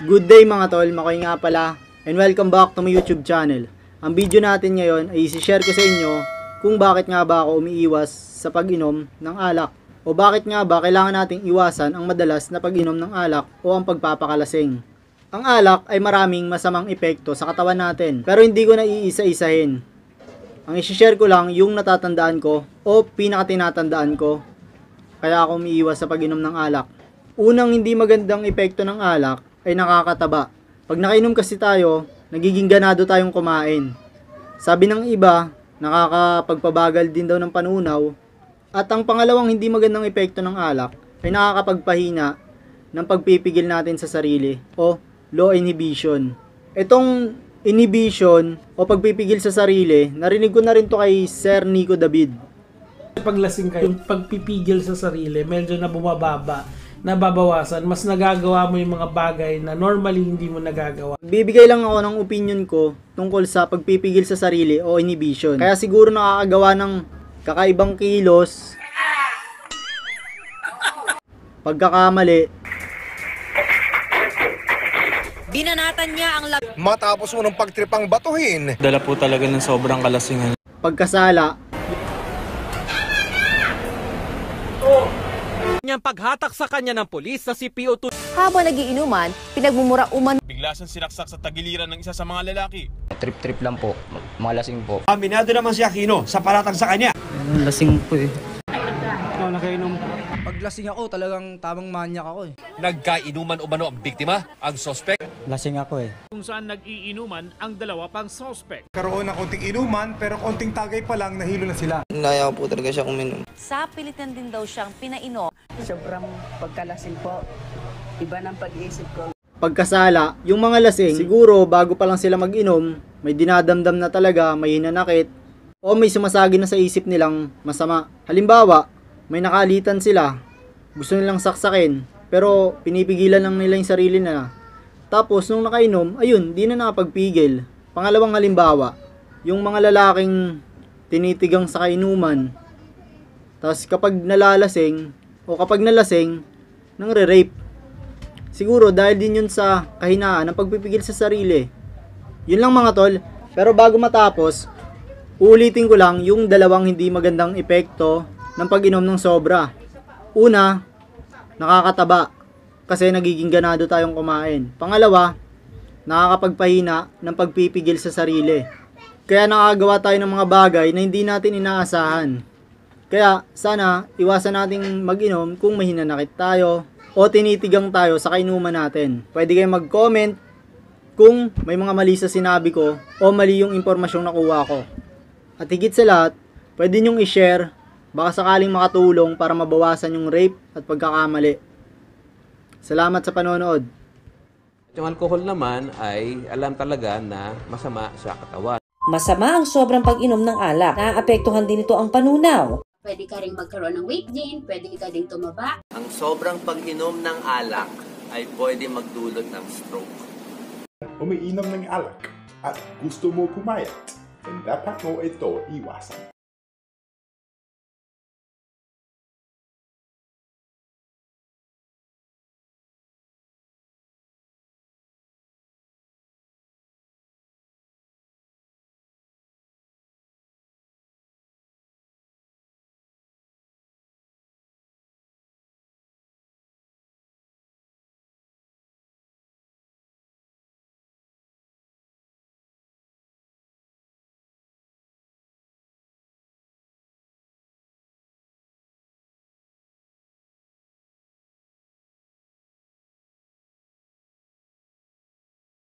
Good day mga tol, Makoy nga pala and welcome back to my YouTube channel. Ang video natin ngayon ay isi-share ko sa inyo kung bakit nga ba ako umiiwas sa pag-inom ng alak o bakit nga ba kailangan nating iwasan ang madalas na pag-inom ng alak o ang pagpapakalasing. Ang alak ay maraming masamang epekto sa katawan natin pero hindi ko na iisa-isahin. Ang isi-share ko lang yung natatandaan ko o pinakatinatandaan ko kaya ako umiiwas sa pag-inom ng alak. Unang hindi magandang epekto ng alak ay nakakataba. Pag nakainom kasi tayo, nagiging ganado tayong kumain. Sabi ng iba, nakakapagpabagal din daw ng panunaw. At ang pangalawang hindi magandang epekto ng alak ay nakakapagpahina ng pagpipigil natin sa sarili o low inhibition. Itong inhibition o pagpipigil sa sarili, narinig ko na rin to kay Sir Nico David. Paglasing kayo, yung pagpipigil sa sarili, medyo na bumababa, nababawasan, mas nagagawa mo yung mga bagay na normally hindi mo nagagawa. Bibigay lang ako ng opinion ko tungkol sa pagpipigil sa sarili o inhibition. Kaya siguro nakakagawa ng kakaibang kilos, pagkakamali. Binanatan niya ang matapos mo ng pagtripang batuhin. Dala po talaga ng sobrang kalasingan. Pagkasala. Niyang paghatak sa kanya ng pulis sa CPO2. habang nagiinuman, pinagmumura uman Bigla siyang sinaksak sa tagiliran ng isa sa mga lalaki. Trip-trip lang po, mga lasing po. Aminado naman si Aquino sa paratang sa kanya. Lasing po eh. Paglasing ako, talagang tamang manyak ako eh. Nagkainuman umano ang biktima, ang sospek. Lasing ako eh. Kung saan nag-iinuman ang dalawa pang suspect. Karoon ng konting inuman pero konting tagay pa lang nahilo na sila. Naya po talaga siya kuminom. sa pilitan din daw siyang pinainom. Sobrang pagkalasing po, iba ng pag-iisip ko. Pagkasala, yung mga lasing, siguro bago pa lang sila mag-inom, may dinadamdam na talaga, may hinanakit, o may sumasagi na sa isip nilang masama. Halimbawa, may nakalitan sila, gusto nilang saksakin, pero pinipigilan lang nila yung sarili na. Tapos, nung nakainom, ayun, di na nakapagpigil. Pangalawang halimbawa, yung mga lalaking tinitigang sa kainuman, tapos kapag nalalasing, o kapag nalasing, nangre-rape. Siguro dahil din yun sa kahinaan ng pagpipigil sa sarili. Yun lang mga tol. Pero bago matapos, uulitin ko lang yung dalawang hindi magandang epekto ng pag-inom ng sobra. Una, nakakataba kasi nagiging ganado tayong kumain. Pangalawa, nakakapagpahina ng pagpipigil sa sarili. Kaya nakagawa tayo ng mga bagay na hindi natin inaasahan. Kaya sana iwasan nating mag-inom kung may hinanakit tayo o tinitigang tayo sa kainuman natin. Pwede kayong mag-comment kung may mga mali sa sinabi ko o mali yung impormasyong nakuha ko. At higit sa lahat, pwede nyong i-share, baka sakaling makatulong para mabawasan yung rape at pagkakamali. Salamat sa panonood. Yung alcohol naman ay alam talaga na masama sa katawan. Masama ang sobrang pag-inom ng alak. Naapektuhan din ito ang panunaw. Pwede ka rin magkaroon ng weight gain, pwede ka rin tumaba. Ang sobrang pag-inom ng alak ay pwede magdulot ng stroke. Umiinom ng alak at gusto mo pumayat, and dapat mo ito iwasan.